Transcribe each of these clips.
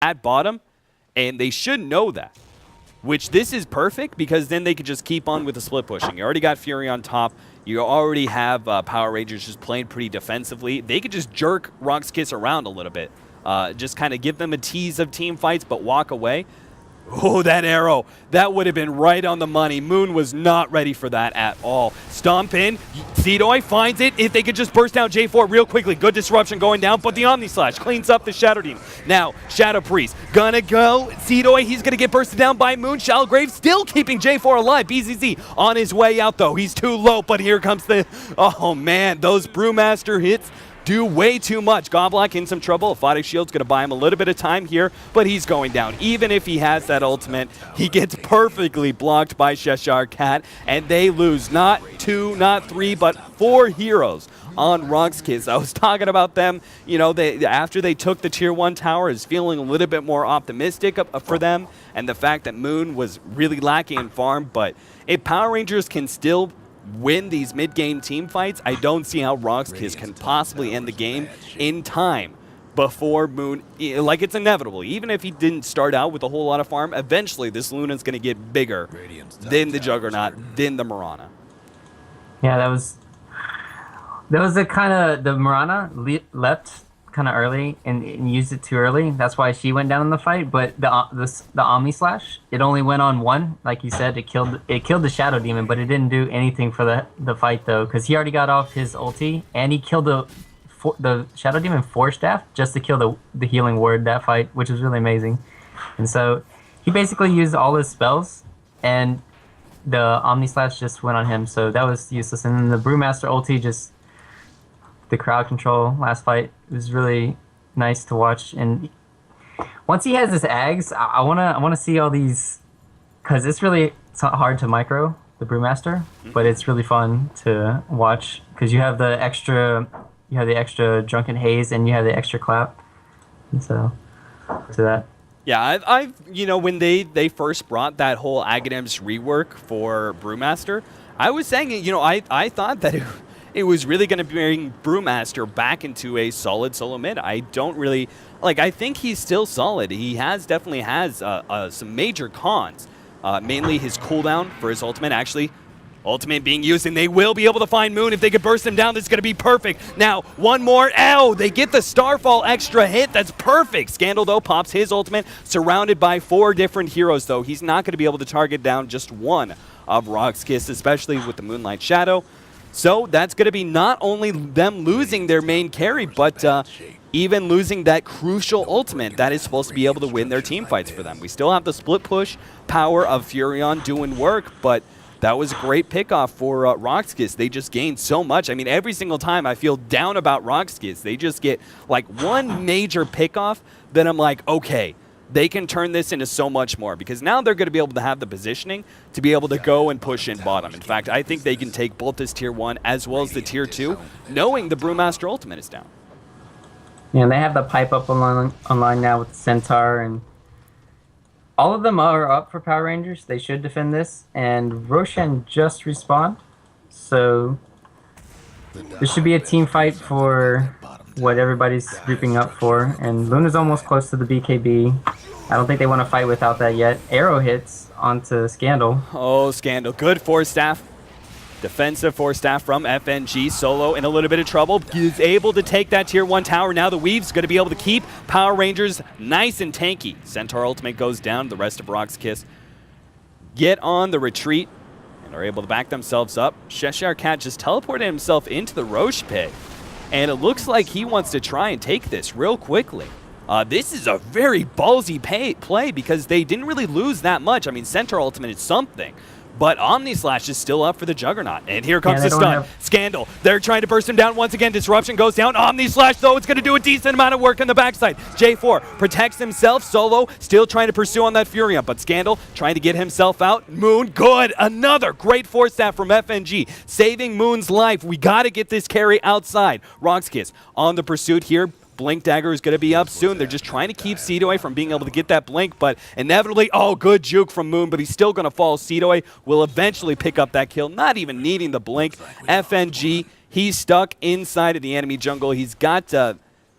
at bottom, and they should know that. Which this is perfect because then they could just keep on with the split pushing. You already got Fury on top. You already have Power Rangers just playing pretty defensively. They could just jerk Roxkiss around a little bit. Just kind of give them a tease of team fights, but walk away. Oh, that arrow. That would have been right on the money. Moon was not ready for that at all. Stomp in. Zidoi finds it. If they could just burst down J4 real quickly. Good disruption going down, but the Omni Slash cleans up the Shadow Demon. Now, Shadow Priest gonna go. Zidoi, he's gonna get bursted down by Moon. Shallowgrave still keeping J4 alive. BZZ on his way out, though. He's too low, but here comes the... Oh, man, those Brewmaster hits do way too much. Goblock in some trouble. Aphotic Shield's going to buy him a little bit of time here, but he's going down. Even if he has that ultimate, he gets perfectly blocked by Cheshire Cat, and they lose not 2, not 3, but 4 heroes on Roxkiss. I was talking about them, you know, after they took the Tier 1 tower, is feeling a little bit more optimistic for them, and the fact that Moon was really lacking in farm, but if Power Rangers can still win these mid-game team fights, I don't see how Roxkiss can possibly end the game in time before Moon. Like, it's inevitable. Even if he didn't start out with a whole lot of farm, eventually this Luna's going to get bigger than the Juggernaut, than the Mirana. Yeah, that was the kind of, the Mirana leapt kind of early and used it too early. That's why she went down in the fight. But the Omni Slash, it only went on 1, like you said. It killed the Shadow Demon, but it didn't do anything for the fight though, because he already got off his ulti and he killed the Shadow Demon 4 staff just to kill the healing ward that fight, which was really amazing. And so he basically used all his spells, and the Omni Slash just went on him, so that was useless. And then the Brewmaster ulti, just the crowd control last fight, was really nice to watch. And once he has his Ags, I wanna see all these, because it's hard to micro the Brewmaster, but it's really fun to watch because you have the extra Drunken Haze and you have the extra clap. And so to that. Yeah, I've you know, when they first brought that whole Aghanims rework for Brewmaster, I was saying, you know, I thought that it was really going to bring Brewmaster back into a solid solo mid. I don't really, like, I think he's still solid. He definitely has some major cons, mainly his cooldown for his ultimate. Actually, ultimate being used, and they will be able to find Moon. If they could burst him down, that's going to be perfect. Now, one more. Ow! They get the Starfall extra hit. That's perfect. Scandal, though, pops his ultimate, surrounded by 4 different heroes, though. He's not going to be able to target down just one of Roxkiss, especially with the Moonlight Shadow. So that's going to be not only them losing their main carry, but even losing that crucial ultimate that is supposed to be able to win their team fights for them. We still have the split push power of Furion doing work, but that was a great pickoff for Roxkiss. They just gained so much. I mean, every single time I feel down about Roxkiss, they just get like one major pickoff, then I'm like, okay, they can turn this into so much more, because now they're going to be able to have the positioning to be able to go and push in bottom. In fact, I think they can take both this Tier 1 as well as the Tier 2, knowing the Brewmaster ultimate is down. Yeah, and they have the pipe up online now with Centaur, and all of them are up for Power Rangers. They should defend this, and Roshan just respawned, so this should be a team fight for what everybody's grouping up for. And Luna's almost close to the BKB. I don't think they want to fight without that yet. Arrow hits onto Scandal. Oh, Scandal. Good force staff. Defensive force staff from FNG. Solo in a little bit of trouble. He's able to take that Tier 1 tower. Now the Weave's going to be able to keep Power Rangers nice and tanky. Centaur ultimate goes down. The rest of Roxkiss get on the retreat and are able to back themselves up. Cheshire Cat just teleported himself into the Roche pit, and it looks like he wants to try and take this real quickly. This is a very ballsy play because they didn't really lose that much. I mean, Centaur ultimate is something, but Omni Slash is still up for the Juggernaut. And here comes the stun. Scandal, they're trying to burst him down once again. Disruption goes down. Omni Slash, though, it's going to do a decent amount of work on the backside. J4 protects himself. Solo still trying to pursue on that Furion, but Scandal trying to get himself out. Moon, good. Another great force staff from FNG, saving Moon's life. We got to get this carry outside. Roxkiss on the pursuit here. Blink Dagger is going to be up soon. They're just trying to keep Seedoy from being able to get that blink, but inevitably, oh, good juke from Moon, but he's still going to fall. Seedoy will eventually pick up that kill, not even needing the blink. FNG, he's stuck inside of the enemy jungle. He's got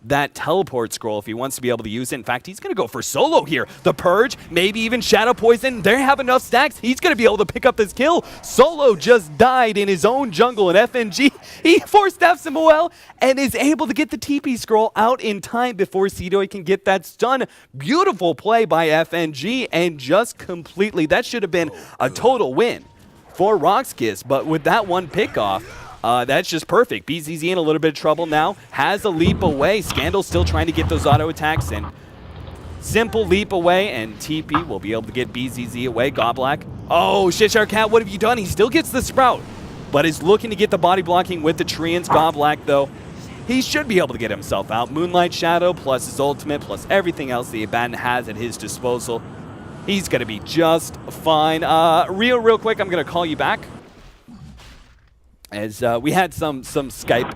that teleport scroll if he wants to be able to use it. In fact, he's going to go for solo here. The Purge, maybe even Shadow Poison. They have enough stacks. He's going to be able to pick up this kill. Solo just died in his own jungle, and FNG, he forced FSMOL and is able to get the TP scroll out in time before Cdoy can get that stun. Beautiful play by FNG, and just completely, that should have been a total win for Roxkiss, but with that one pickoff, that's just perfect. BZZ in a little bit of trouble now. Has a leap away. Scandal still trying to get those auto attacks in. Simple leap away, and TP will be able to get BZZ away. Godblack. Oh, Shishar Cat, what have you done? He still gets the Sprout, but is looking to get the body blocking with the Treants. Godblack, though, he should be able to get himself out. Moonlight Shadow, plus his ultimate, plus everything else the Abaddon has at his disposal. He's going to be just fine. Real quick, I'm going to call you back. As we had some Skype,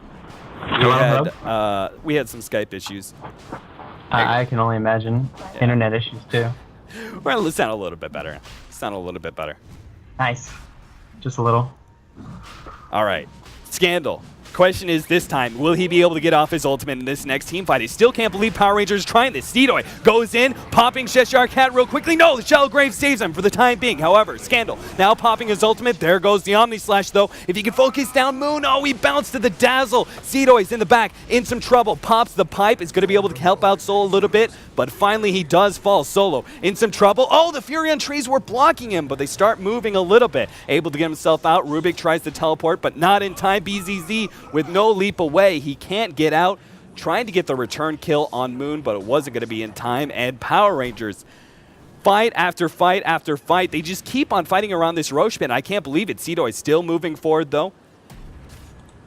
we had some Skype issues. I can only imagine. Yeah. Internet issues too. Well, let's sound a little bit better. Sound a little bit better. Nice, just a little. All right, Scandal. Question is this time, will he be able to get off his ultimate in this next team fight? I still can't believe Power Rangers trying this. Cdoy goes in, popping Cheshire Cat real quickly. No, the Shallow Grave saves him for the time being. However, Scandal now popping his ultimate. There goes the Omni Slash, though. If he can focus down Moon, oh, he bounced to the Dazzle. Cdoy's in the back, in some trouble. Pops the pipe, is going to be able to help out Soul a little bit, but finally he does fall. Solo in some trouble. Oh, the Fury on trees were blocking him, but they start moving a little bit. Able to get himself out. Rubik tries to teleport, but not in time. BZZ with no leap away. He can't get out. Trying to get the return kill on Moon, but it wasn't going to be in time. And Power Rangers, fight after fight after fight. They just keep on fighting around this Roche pin. I can't believe it. Cdoy still moving forward, though.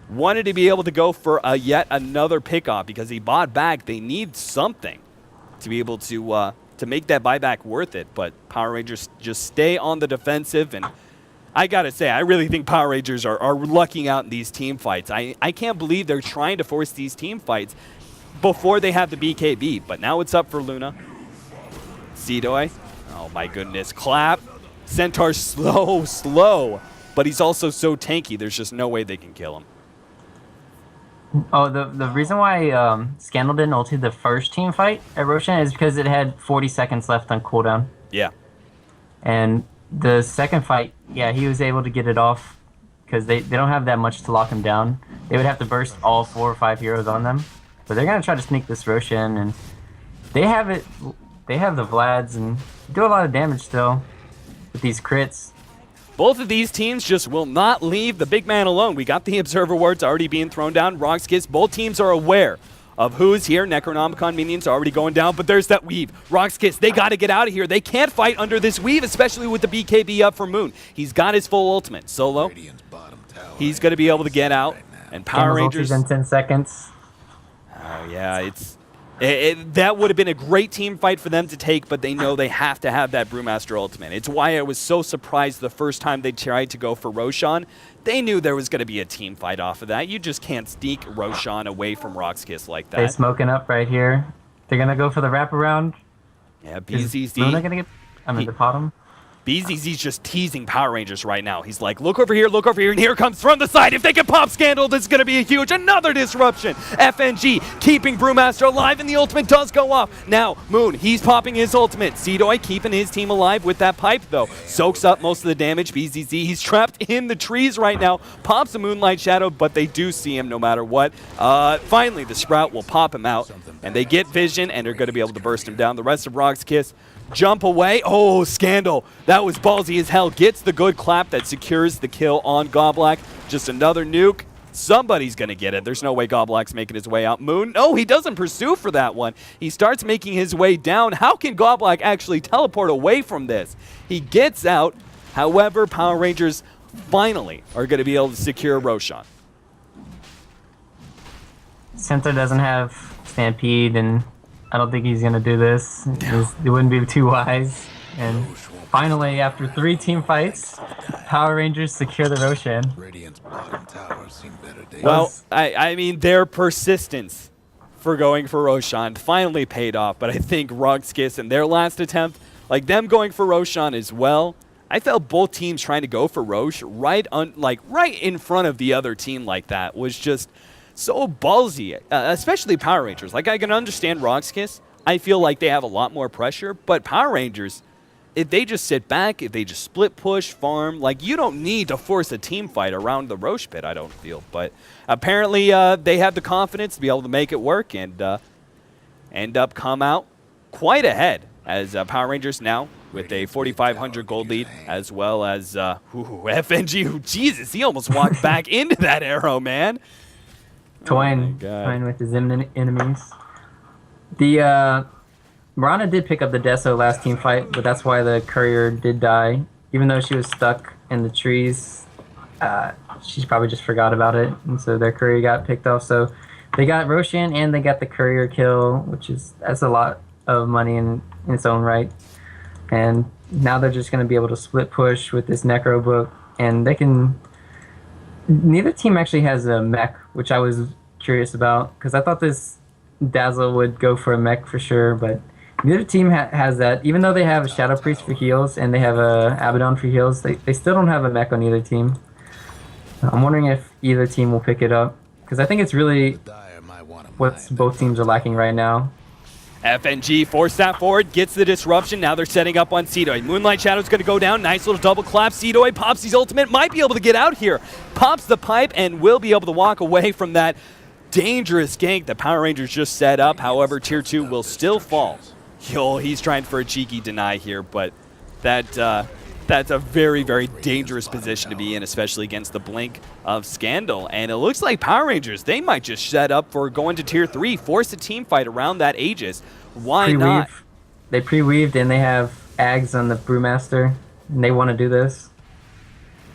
Wanted to be able to go for yet another pickoff because he bought back. They need something to be able to make that buyback worth it. But Power Rangers just stay on the defensive, and I gotta say, I really think Power Rangers are lucking out in these team fights. I can't believe they're trying to force these team fights before they have the BKB, but now it's up for Luna. Cdoy, oh my goodness, clap. Centaur slow, but he's also so tanky, there's just no way they can kill him. Oh, the reason why Scandal didn't ulti the first team fight at Roshan is because it had 40 seconds left on cooldown. Yeah. And the second fight, yeah, he was able to get it off because they don't have that much to lock him down. They would have to burst all 4 or 5 heroes on them. But they're going to try to sneak this Roshan, and they have it. They have the Vlads and do a lot of damage still with these crits. Both of these teams just will not leave the big man alone. We got the Observer Wards already being thrown down. Roxkiss, both teams are aware of who's here. Necronomicon minions are already going down, but there's that weave. Roxkiss, they got to get out of here. They can't fight under this weave, especially with the BKB up for Moon. He's got his full ultimate. Solo, he's going to be able to get out. And Power Rangers in 10 seconds. Oh, yeah, that would have been a great team fight for them to take, but they know they have to have that Brewmaster ultimate. It's why I was so surprised the first time they tried to go for Roshan. They knew there was going to be a team fight off of that. You just can't sneak Roshan away from Roxkiss like that. They're smoking up right here. They're going to go for the wraparound. Yeah, BZZ. Luna going to get... I'm in the bottom. BZZ's just teasing Power Rangers right now. He's like, look over here, and here comes from the side. If they can pop Scandal, this is going to be a huge, another disruption. FNG keeping Brewmaster alive, and the ultimate does go off. Now, Moon, he's popping his ultimate. Cdoy keeping his team alive with that pipe, though. Soaks up most of the damage. BZZ, he's trapped in the trees right now. Pops a Moonlight Shadow, but they do see him no matter what. Finally, the Sprout will pop him out, and they get vision, and they're going to be able to burst him down. The rest of Roxkiss jump away. Oh, Scandal. That was ballsy as hell. Gets the good clap that secures the kill on Godblack. Just another nuke. Somebody's going to get it. There's no way Godblack's making his way out. Moon, no, he doesn't pursue for that one. He starts making his way down. How can Godblack actually teleport away from this? He gets out. However, Power Rangers finally are going to be able to secure Roshan. Center doesn't have Stampede, and I don't think he's going to do this. It wouldn't be too wise. And finally, after 3 team fights, Power Rangers secure the Roshan. Well, I mean, their persistence for going for Roshan finally paid off, but I think Roxkiss in their last attempt, like them going for Roshan as well, I felt both teams trying to go for Roche right in front of the other team like that was just so ballsy, especially Power Rangers. Like, I can understand Roxkiss. I feel like they have a lot more pressure, but Power Rangers, if they just sit back, if they just split push, farm, like, you don't need to force a team fight around the Roche pit, I don't feel. But apparently they have the confidence to be able to make it work and end up come out quite ahead as Power Rangers now with a 4,500 gold lead, as well as FNG, who, Jesus, he almost walked back into that arrow, man. Toying with his enemies. The Mirana did pick up the Deso last team fight, but that's why the courier did die. Even though she was stuck in the trees, she probably just forgot about it, and so their courier got picked off. So they got Roshan and they got the courier kill, that's a lot of money in its own right. And now they're just going to be able to split push with this Necro book, and they can. Neither team actually has a mech, which I was curious about because I thought this Dazzle would go for a mech for sure, but neither team has that. Even though they have a Shadow Priest for heals and they have a Abaddon for heals, they still don't have a mech on either team. I'm wondering if either team will pick it up because I think it's really what both teams are lacking right now. FNG forced that forward, gets the disruption. Now they're setting up on Seedoy. Moonlight Shadow's going to go down. Nice little double clap. Seedoy pops his ultimate. Might be able to get out here. Pops the pipe and will be able to walk away from that dangerous gank that Power Rangers just set up. However, Tier 2 will still fall. Yo, he's trying for a cheeky deny here, but that's a very, very dangerous position to be in, especially against the blink of Scandal. And it looks like Power Rangers, they might just set up for going to Tier 3, force a team fight around that Aegis. Why not? They pre-weaved and they have Ags on the Brewmaster, and they want to do this.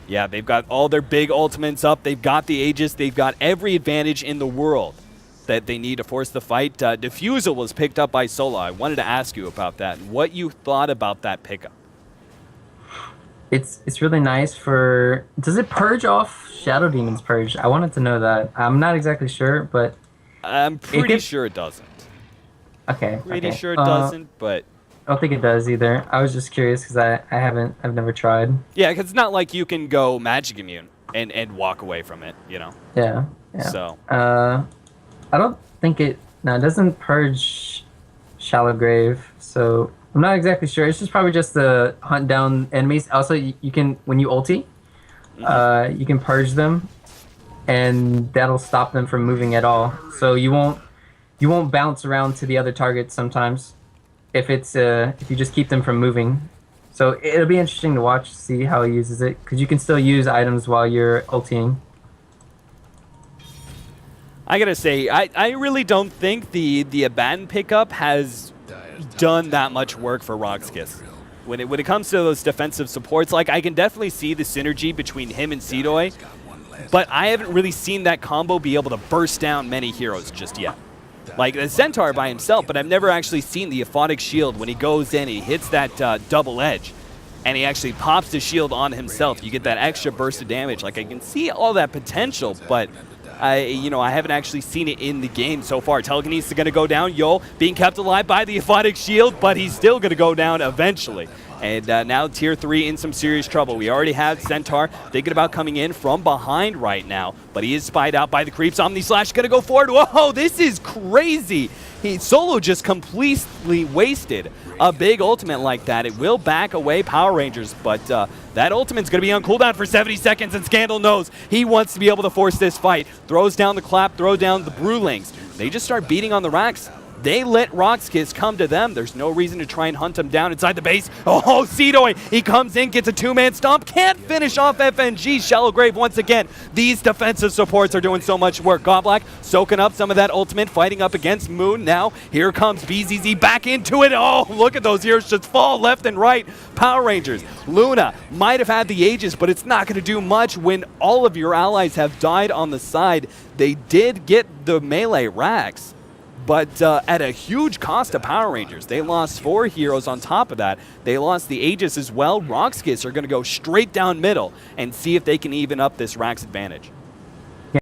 Yeah, they've got all their big ultimates up. They've got the Aegis. They've got every advantage in the world that they need to force the fight. Diffusal was picked up by Sola. I wanted to ask you about that and what you thought about that pickup. It's really nice for... Does it purge off Shadow Demon's Purge? I wanted to know that. I'm not exactly sure, but... I'm pretty sure it doesn't. Okay. Pretty sure it doesn't, but... I don't think it does either. I was just curious because I've never tried. Yeah, because it's not like you can go Magic Immune and walk away from it, you know? Yeah. So... I don't think it... No, it doesn't purge Shallow Grave, so... I'm not exactly sure. It's just probably just to hunt down enemies. Also, you can, when you ulti, you can purge them, and that'll stop them from moving at all. So you won't bounce around to the other targets sometimes if you just keep them from moving. So it'll be interesting to watch, see how he uses it, because you can still use items while you're ulting. I gotta say, I really don't think the Abaddon pickup has done that much work for Roxkiss. When it comes to those defensive supports, like, I can definitely see the synergy between him and Seedoy, but I haven't really seen that combo be able to burst down many heroes just yet. Like the Centaur by himself, but I've never actually seen the Aphotic Shield when he goes in, he hits that double edge, and he actually pops the shield on himself. You get that extra burst of damage. Like, I can see all that potential, but I haven't actually seen it in the game so far. Telekinesis is going to go down. Yo, being kept alive by the Aphotic Shield, but he's still going to go down eventually. And now Tier 3 in some serious trouble. We already have Centaur thinking about coming in from behind right now, but he is spied out by the creeps. Omni Slash going to go forward. Whoa, this is crazy. Solo just completely wasted a big ultimate like that. It will back away Power Rangers, but that ultimate's going to be on cooldown for 70 seconds, and Scandal knows he wants to be able to force this fight. Throws down the clap, throws down the Brewlings. They just start beating on the racks. They let Roxkiss come to them. There's no reason to try and hunt him down inside the base. Oh, Seedoy, he comes in, gets a two-man stomp. Can't finish off FNG. Shallow Grave once again. These defensive supports are doing so much work. Godblack soaking up some of that ultimate, fighting up against Moon. Now, here comes BZZ back into it. Oh, look at those heroes just fall left and right. Power Rangers. Luna might have had the Aegis, but it's not going to do much when all of your allies have died on the side. They did get the melee racks, but at a huge cost to Power Rangers. They lost 4 heroes on top of that. They lost the Aegis as well. Roxkiss are going to go straight down middle and see if they can even up this Rax advantage.